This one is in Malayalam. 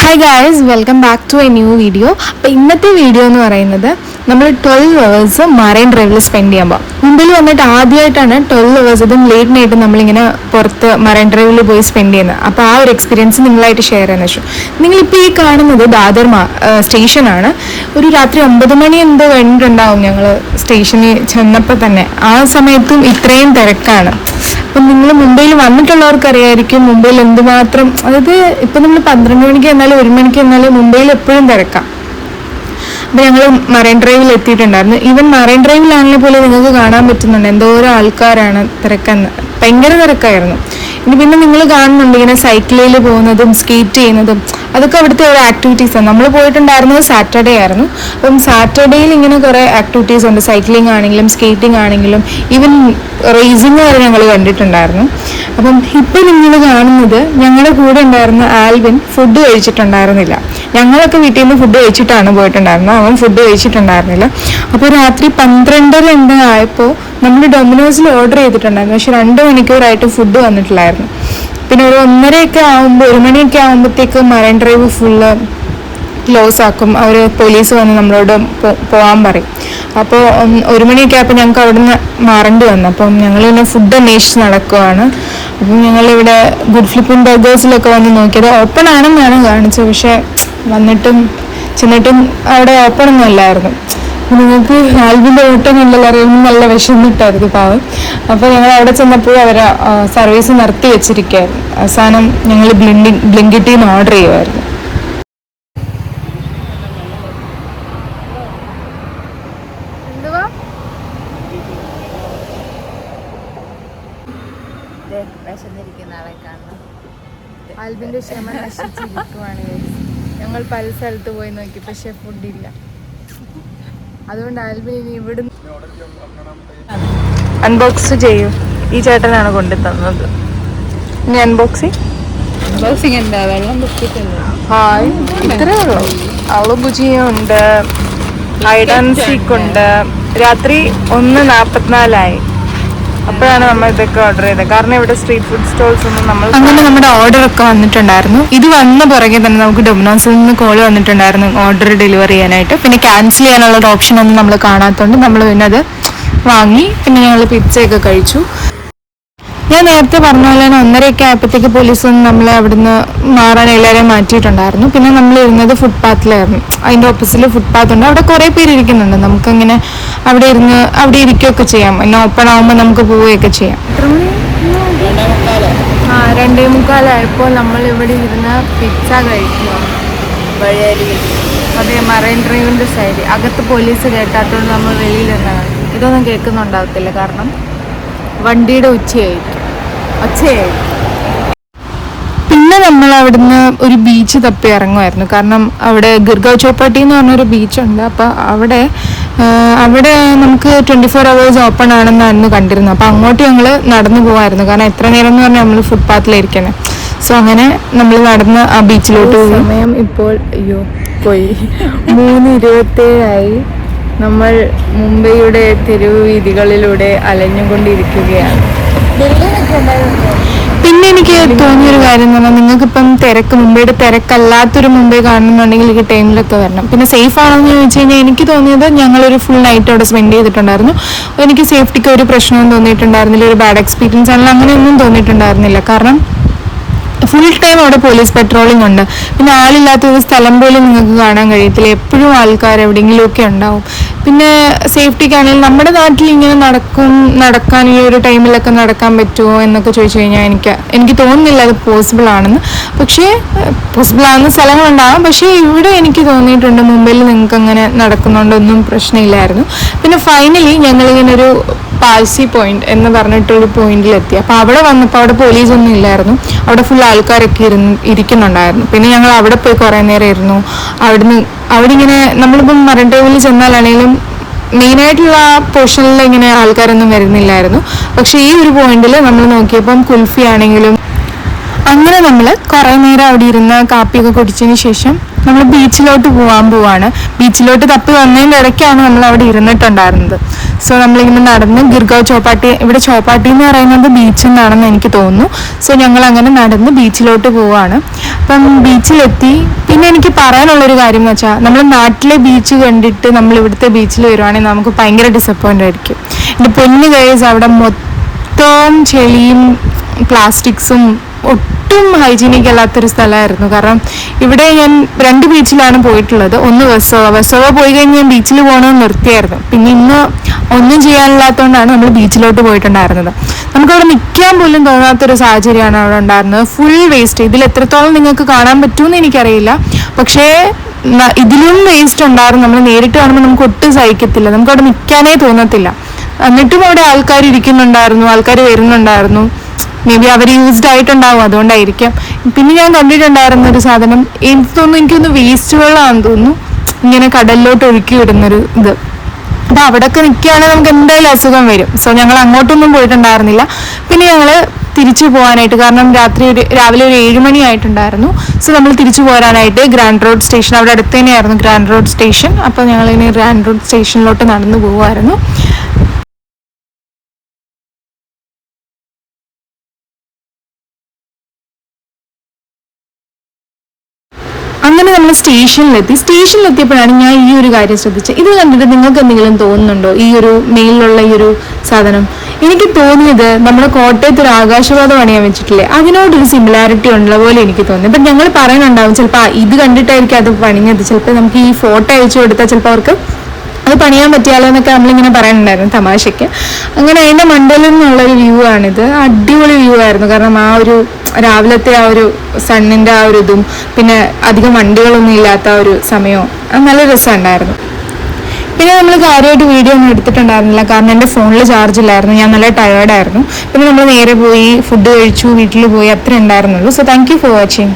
Hi guys, welcome back to a new video. അപ്പോൾ ഇന്നത്തെ വീഡിയോ എന്ന് പറയുന്നത് നമ്മൾ 12 hours മറൈൻ ഡ്രൈവിൽ സ്പെൻഡ് ചെയ്യാൻ പോകും. മുമ്പിൽ വന്നിട്ട് ആദ്യമായിട്ടാണ് 12 hours ഇതും ലേറ്റ് നൈറ്റ് നമ്മളിങ്ങനെ പുറത്ത് മറൈൻ ഡ്രൈവിൽ പോയി സ്പെൻഡ് ചെയ്യുന്നത്. അപ്പോൾ ആ ഒരു എക്സ്പീരിയൻസ് നിങ്ങളായിട്ട് ഷെയർ ചെയ്യാൻ വെച്ചു. നിങ്ങളിപ്പോൾ ഈ കാണുന്നത് ദാദർ സ്റ്റേഷനാണ്. ഒരു രാത്രി 9 മണി എന്തോ കഴിഞ്ഞിട്ടുണ്ടാവും ഞങ്ങൾ സ്റ്റേഷനിൽ ചെന്നപ്പോൾ തന്നെ. ആ സമയത്തും ഇത്രയും തിരക്കാണ്. അപ്പം നിങ്ങൾ മുംബൈയിൽ വന്നിട്ടുള്ളവർക്ക് അറിയായിരിക്കും മുംബൈയിൽ എന്തുമാത്രം, അതായത് ഇപ്പം നമ്മൾ 12 മണിക്ക് എന്നാലും 1 മണിക്ക് എന്നാലും മുംബൈയിൽ എപ്പോഴും തിരക്കാം. അപ്പോൾ ഞങ്ങൾ മറൈൻ ഡ്രൈവിൽ എത്തിയിട്ടുണ്ടായിരുന്നു. ഈവൻ മറൈൻ ഡ്രൈവിലാണെങ്കിൽ പോലും നിങ്ങൾക്ക് കാണാൻ പറ്റുന്നുണ്ട് എന്തോരം ആൾക്കാരാണ്, തിരക്കെന്ന് ഭയങ്കര തിരക്കായിരുന്നു. ഇനി പിന്നെ നിങ്ങൾ കാണുന്നുണ്ട് ഇങ്ങനെ സൈക്കിളിൽ പോകുന്നതും സ്കേറ്റ് ചെയ്യുന്നതും, അതൊക്കെ അവിടുത്തെ ഓരോ ആക്ടിവിറ്റീസാണ്. നമ്മൾ പോയിട്ടുണ്ടായിരുന്നത് സാറ്റർഡേ ആയിരുന്നു. അപ്പം സാറ്റർഡേയിൽ ഇങ്ങനെ കുറേ ആക്ടിവിറ്റീസ് ഉണ്ട്. സൈക്ലിംഗ് ആണെങ്കിലും സ്കേറ്റിംഗ് ആണെങ്കിലും ഈവൻ റേസിംഗ് വരെ ഞങ്ങൾ കണ്ടിട്ടുണ്ടായിരുന്നു. അപ്പം ഇപ്പം നിങ്ങൾ കാണുന്നത് ഞങ്ങളുടെ കൂടെ ഉണ്ടായിരുന്ന ആൽവിൻ ഫുഡ് കഴിച്ചിട്ടുണ്ടായിരുന്നില്ല. ഞങ്ങളൊക്കെ വീട്ടിൽ നിന്ന് ഫുഡ് കഴിച്ചിട്ടാണ് പോയിട്ടുണ്ടായിരുന്നത്, അവൻ ഫുഡ് കഴിച്ചിട്ടുണ്ടായിരുന്നില്ല. അപ്പോൾ രാത്രി 12:30 ആയപ്പോൾ നമ്മൾ ഡൊമിനോസിൽ ഓർഡർ ചെയ്തിട്ടുണ്ടായിരുന്നു. പക്ഷെ 2 മണിക്കൂറായിട്ട് ഫുഡ് വന്നിട്ടില്ലായിരുന്നു. പിന്നെ ഒരു 1 മണിയൊക്കെ ആകുമ്പോഴത്തേക്ക് മറൈൻ ഡ്രൈവ് ഫുള്ള് ക്ലോസ് ആക്കും. അവർ പോലീസ് വന്ന് നമ്മളോട് പോകാൻ പറയും. അപ്പോൾ 1 മണിയൊക്കെ ആയപ്പോൾ ഞങ്ങൾക്ക് അവിടെ നിന്ന് മാറേണ്ടി വന്നു. അപ്പം ഞങ്ങൾ പിന്നെ ഫുഡ് അന്വേഷിച്ച് നടക്കുവാണ്. അപ്പം ഞങ്ങളിവിടെ ഗുഡ് ഫ്ലിപ്പിൻ ബർഗേഴ്സിലൊക്കെ വന്ന് നോക്കിയത് ഓപ്പൺ ആണെന്നാണ് കാണിച്ചത്. പക്ഷേ ചെന്നിട്ടും അവിടെ ഓപ്പൺ ഒന്നും അല്ലായിരുന്നു. നിങ്ങൾക്ക് ആൽബിൻ്റെ ഓട്ടം കണ്ടല്ലോ, അറിയുമ്പോൾ നല്ല വിഷമിട്ടായിരുന്നു പാവം. അപ്പോൾ ഞങ്ങൾ അവിടെ ചെന്നപ്പോൾ അവർ സർവീസ് നിർത്തി വെച്ചിരിക്കുകയായിരുന്നു. അവസാനം ഞങ്ങൾ ബ്ലിങ്കിറ്റിൽ നിന്ന് ഓർഡർ ചെയ്യുമായിരുന്നു. ആൽബിൻ്റെ ക്ഷമ നശിച്ചിരിക്കുവാണ്. ഞങ്ങൾ പല സ്ഥലത്ത് പോയി നോക്കി, പക്ഷെ ഫുഡില്ല. അതുകൊണ്ട് ആൽബിൻ ഇനി ഇവിടുന്ന് അൺബോക്സ് ചെയ്യൂ. ഈ ചേട്ടനാണ് കൊണ്ടു തന്നത്. ഇനി അൺബോക്സിങ് എന്താ, വെള്ളം കുടിച്ചിട്ടുണ്ട്. ഹായ്, ഇത്രേ ഉള്ളൂ. അവള് ഭുജിയുണ്ട്, ഹൈഡ് ആൻഡ് സീക്ക് ഉണ്ട്. രാത്രി 1:44 അപ്പോഴാണ് നമ്മൾ ഇതൊക്കെ ഓർഡർ ചെയ്തത്. കാരണം ഇവിടെ സ്ട്രീറ്റ് ഫുഡ് സ്റ്റോൾസ് ഒന്നും അങ്ങനെ നമ്മുടെ ഓർഡർ ഒക്കെ വന്നിട്ടുണ്ടായിരുന്നു. ഇത് വന്ന പുറകെ തന്നെ നമുക്ക് ഡൊമിനോസിൽ നിന്ന് കോൾ വന്നിട്ടുണ്ടായിരുന്നു ഓർഡർ ഡെലിവറി ചെയ്യാനായിട്ട്. പിന്നെ ക്യാൻസൽ ചെയ്യാനുള്ള ഒരു ഓപ്ഷൻ ഒന്നും നമ്മൾ കാണാത്തതുകൊണ്ട് നമ്മൾ പിന്നെ അത് വാങ്ങി. പിന്നെ ഞങ്ങൾ പിzzയൊക്കെ കഴിച്ചു. ഞാൻ നേരത്തെ പറഞ്ഞ പോലെ തന്നെ 1:30 ആയപ്പോഴത്തേക്ക് പോലീസ് വന്ന് നമ്മളെ അവിടുന്ന് മാറാൻ എല്ലാവരെയും മാറ്റിയിട്ടുണ്ടായിരുന്നു. പിന്നെ നമ്മൾ ഇരുന്നത് ഫുട്പാത്തിലായിരുന്നു. അതിൻ്റെ ഓപ്പോസിറ്റിൽ ഫുട്പാത്ത് ഉണ്ട്. അവിടെ കുറേ പേര് ഇരിക്കുന്നുണ്ട്. നമുക്കങ്ങനെ അവിടെ ഇരിക്കുകയൊക്കെ ചെയ്യാം. പിന്നെ ഓപ്പൺ ആകുമ്പോൾ നമുക്ക് പോവുകയൊക്കെ ചെയ്യാം. 2:45 നമ്മൾ ഇവിടെ ഇരുന്ന് പിസ്സ കഴിക്കുക. അതെ, മറൈൻ ഡ്രൈവിൻ്റെ സൈഡ്. അകത്ത് പോലീസ് കേട്ടാത്തോണ്ട് നമ്മൾ വെളിയിലിരുന്നാണ്. ഇതൊന്നും കേൾക്കുന്നുണ്ടാവത്തില്ല, കാരണം വണ്ടിയുടെ ഒച്ചയായിരിക്കും. പിന്നെ നമ്മൾ അവിടുന്ന് ഒരു ബീച്ച് തപ്പി ഇറങ്ങുമായിരുന്നു. കാരണം അവിടെ ഗിർഗാവ് ചോപ്പാട്ടി എന്ന് പറഞ്ഞൊരു ബീച്ചുണ്ട്. അപ്പോൾ അവിടെ നമുക്ക് 24 hours ഓപ്പൺ ആണെന്നായിരുന്നു കണ്ടിരുന്നത്. അപ്പോൾ അങ്ങോട്ട് ഞങ്ങൾ നടന്നു പോകുമായിരുന്നു. കാരണം എത്ര നേരം എന്ന് പറഞ്ഞാൽ നമ്മൾ ഫുട്പാത്തിലായിരിക്കുന്നത്. സോ അങ്ങനെ നമ്മൾ നടന്ന് ആ ബീച്ചിലോട്ട് പോയി. സമയം ഇപ്പോൾ പോയി 3:27. നമ്മൾ മുംബൈയുടെ തെരുവ് വീതികളിലൂടെ അലഞ്ഞുകൊണ്ടിരിക്കുകയാണ്. പിന്നെ എനിക്ക് തോന്നിയൊരു കാര്യം എന്ന് പറഞ്ഞാൽ, നിങ്ങൾക്കിപ്പം മുംബൈയുടെ തിരക്കല്ലാത്തൊരു മുംബൈ കാണുന്നുണ്ടെങ്കിൽ ഈ ടൈമിലൊക്കെ വരണം. പിന്നെ സേഫ് ആണെന്ന് ചോദിച്ചു കഴിഞ്ഞാൽ എനിക്ക് തോന്നിയത് ഞങ്ങളൊരു ഫുൾ നൈറ്റ് അവിടെ സ്പെൻഡ് ചെയ്തിട്ടുണ്ടായിരുന്നു. എനിക്ക് സേഫ്റ്റിക്ക് ഒരു പ്രശ്നവും തോന്നിയിട്ടുണ്ടായിരുന്നില്ല. ഒരു ബാഡ് എക്സ്പീരിയൻസ് ആണെങ്കിൽ അങ്ങനെയൊന്നും തോന്നിയിട്ടുണ്ടായിരുന്നില്ല. കാരണം ഫുൾ ടൈം അവിടെ പോലീസ് പെട്രോളിംഗ് ഉണ്ട്. പിന്നെ ആളില്ലാത്ത ഒരു സ്ഥലം പോലും നിങ്ങൾക്ക് കാണാൻ കഴിയത്തില്ല. എപ്പോഴും ആൾക്കാർ എവിടെയെങ്കിലുമൊക്കെ ഉണ്ടാവും. പിന്നെ സേഫ്റ്റിക്കാണെങ്കിൽ നമ്മുടെ നാട്ടിൽ ഇങ്ങനെ നടക്കാൻ ഈ ഒരു ടൈമിലൊക്കെ നടക്കാൻ പറ്റുമോ എന്നൊക്കെ ചോദിച്ചു കഴിഞ്ഞാൽ എനിക്ക് തോന്നുന്നില്ല അത് പോസിബിൾ ആണെന്ന്. പക്ഷേ പോസിബിൾ ആകുന്ന സ്ഥലങ്ങളുണ്ടാകും. പക്ഷേ ഇവിടെ എനിക്ക് തോന്നിയിട്ടുണ്ട് മുംബൈയിൽ നിങ്ങൾക്ക് അങ്ങനെ നടക്കുന്നുണ്ടൊന്നും പ്രശ്നമില്ലായിരുന്നു. പിന്നെ ഫൈനലി ഞങ്ങളിങ്ങനെ ഒരു പാഴ്സി പോയിന്റ് എന്ന് പറഞ്ഞിട്ടൊരു പോയിന്റിലെത്തി. അപ്പോൾ അവിടെ വന്നപ്പോൾ അവിടെ പോലീസൊന്നും ഇല്ലായിരുന്നു. അവിടെ ഫുൾ ആൾക്കാരൊക്കെ ഇരിക്കുന്നുണ്ടായിരുന്നു. പിന്നെ ഞങ്ങൾ അവിടെ പോയി കുറേ നേരം ഇരുന്നു. അവിടെ ഇങ്ങനെ നമ്മളിപ്പം മറൈൻ ഡ്രൈവിൽ ചെന്നാലാണെങ്കിലും മെയിനായിട്ടുള്ള ആ പോർഷനിൽ ഇങ്ങനെ ആൾക്കാരൊന്നും വരുന്നില്ലായിരുന്നു. പക്ഷേ ഈ ഒരു പോയിന്റിൽ നമ്മൾ നോക്കിയപ്പം കുൽഫി ആണെങ്കിലും അങ്ങനെ നമ്മൾ കുറേ നേരം അവിടെ ഇരുന്ന് കാപ്പിയൊക്കെ കുടിച്ചതിന് ശേഷം നമ്മൾ ബീച്ചിലോട്ട് പോവാണ്. ബീച്ചിലോട്ട് തപ്പി വന്നതിൻ്റെ ഇടയ്ക്കാണ് നമ്മൾ അവിടെ ഇരുന്നിട്ടുണ്ടായിരുന്നത്. സോ നമ്മളിങ്ങനെ നടന്ന് ഗിർഗാവ് ചോപ്പാട്ടി, ഇവിടെ ചോപ്പാട്ടി എന്ന് പറയുന്നത് ബീച്ച് എന്നാണെന്ന് എനിക്ക് തോന്നുന്നു. സോ ഞങ്ങൾ അങ്ങനെ നടന്ന് ബീച്ചിലോട്ട് പോവാണ്. അപ്പം ബീച്ചിലെത്തി. പിന്നെ എനിക്ക് പറയാനുള്ളൊരു കാര്യം എന്ന് വെച്ചാൽ, നമ്മൾ നാട്ടിലെ ബീച്ച് കണ്ടിട്ട് നമ്മൾ ഇവിടുത്തെ ബീച്ചിൽ വരുവാണെങ്കിൽ നമുക്ക് ഭയങ്കര ഡിസപ്പോയിൻ്റ് ആയിരിക്കും. എൻ്റെ പൊന്നു ഗൈസ്, അവിടെ മൊത്തം ചെളിയും പ്ലാസ്റ്റിക്സും ഒട്ടും ഹൈജീനിക് അല്ലാത്തൊരു സ്ഥലമായിരുന്നു. കാരണം ഇവിടെ ഞാൻ 2 ബീച്ചിലാണ് പോയിട്ടുള്ളത്. ഒന്ന് വെസോവ പോയി കഴിഞ്ഞ് ഞാൻ ബീച്ചിൽ പോകണമെന്ന് നിർത്തിയായിരുന്നു. പിന്നെ ഇന്ന് ഒന്നും ചെയ്യാനില്ലാത്തതുകൊണ്ടാണ് നമ്മൾ ബീച്ചിലോട്ട് പോയിട്ടുണ്ടായിരുന്നത്. നമുക്കവിടെ നിൽക്കാൻ പോലും തോന്നാത്തൊരു സാഹചര്യമാണ് അവിടെ ഉണ്ടായിരുന്നത്. Full waste. ഇതിൽ എത്രത്തോളം നിങ്ങൾക്ക് കാണാൻ പറ്റുമെന്ന് എനിക്കറിയില്ല, പക്ഷേ ഇതിലും വേസ്റ്റ് ഉണ്ടായിരുന്നു. നമ്മൾ നേരിട്ട് കാണുമ്പോൾ നമുക്ക് ഒട്ടും സഹിക്കത്തില്ല, നമുക്കവിടെ നിൽക്കാനേ തോന്നത്തില്ല. എന്നിട്ടും അവിടെ ആൾക്കാർ ഇരിക്കുന്നുണ്ടായിരുന്നു, ആൾക്കാർ വരുന്നുണ്ടായിരുന്നു. മേ ബി അവർ യൂസ്ഡ് ആയിട്ടുണ്ടാവും, അതുകൊണ്ടായിരിക്കാം. പിന്നെ ഞാൻ കണ്ടിട്ടുണ്ടായിരുന്ന ഒരു സാധനം, എനിക്ക് തോന്നുന്നു, എനിക്കൊന്ന് വേസ്റ്റ് വെള്ളമാണെന്ന് തോന്നുന്നു, ഇങ്ങനെ കടലിലോട്ട് ഒഴുക്കി വിടുന്നൊരു ഇത്. അപ്പം അവിടെയൊക്കെ നിൽക്കുകയാണെങ്കിൽ നമുക്ക് എന്തായാലും അസുഖം വരും. സോ ഞങ്ങൾ അങ്ങോട്ടൊന്നും പോയിട്ടുണ്ടായിരുന്നില്ല. പിന്നെ ഞങ്ങൾ തിരിച്ചു പോകാനായിട്ട്, കാരണം രാവിലെ ഒരു 7 മണി ആയിട്ടുണ്ടായിരുന്നു. സോ നമ്മൾ തിരിച്ചു പോരാനായിട്ട് ഗ്രാൻഡ് റോഡ് സ്റ്റേഷൻ, അവിടെ അടുത്ത് തന്നെയായിരുന്നു ഗ്രാൻഡ് റോഡ് സ്റ്റേഷൻ. അപ്പോൾ ഞങ്ങളിനി ഗ്രാൻഡ് റോഡ് സ്റ്റേഷനിലോട്ട് നടന്നു പോകുമായിരുന്നു. അങ്ങനെ നമ്മൾ സ്റ്റേഷനിലെത്തിയപ്പോഴാണ് ഞാൻ ഈ ഒരു കാര്യം ശ്രദ്ധിച്ചത്. ഇത് കണ്ടിട്ട് നിങ്ങൾക്ക് എന്തെങ്കിലും തോന്നുന്നുണ്ടോ? ഈ ഒരു മെയിലുള്ള ഈ ഒരു സാധനം എനിക്ക് തോന്നിയത് നമ്മുടെ കോട്ടയത്ത് ഒരു ആകാശപാത പണിയാൻ വെച്ചിട്ടില്ലേ, അതിനോടൊരു സിമിലാരിറ്റി ഉള്ള പോലെ എനിക്ക് തോന്നി. അപ്പം ഞങ്ങൾ പറയുന്നുണ്ടാവും ചിലപ്പോൾ ഇത് കണ്ടിട്ടായിരിക്കും അത് പണിഞ്ഞത്, ചിലപ്പോൾ നമുക്ക് ഈ ഫോട്ടോ അയച്ചു കൊടുത്താൽ ചിലപ്പോൾ അവർക്ക് അത് പണിയാൻ പറ്റിയാലോ എന്നൊക്കെ നമ്മളിങ്ങനെ പറയുന്നുണ്ടായിരുന്നു തമാശയ്ക്ക്. അങ്ങനെ അതിൻ്റെ മണ്ടയിൽ നിന്നുള്ളൊരു വ്യൂ ആണിത്. അടിപൊളി വ്യൂ ആയിരുന്നു. കാരണം ആ ഒരു രാവിലത്തെ ആ ഒരു സണ്ണിൻ്റെ ആ ഒരു ഇതും, പിന്നെ അധികം വണ്ടികളൊന്നും ഇല്ലാത്ത ആ ഒരു സമയവും നല്ല രസമുണ്ടായിരുന്നു. പിന്നെ നമ്മൾ കാര്യമായിട്ട് വീഡിയോ ഒന്നും എടുത്തിട്ടുണ്ടായിരുന്നില്ല, കാരണം എൻ്റെ ഫോണിൽ ചാർജ് ഇല്ലായിരുന്നു, ഞാൻ നല്ല ടയേർഡായിരുന്നു. പിന്നെ നമ്മൾ നേരെ പോയി ഫുഡ് കഴിച്ചു, വീട്ടിൽ പോയി, അത്രേ ഉണ്ടായിരുന്നുള്ളൂ. So thank you for watching.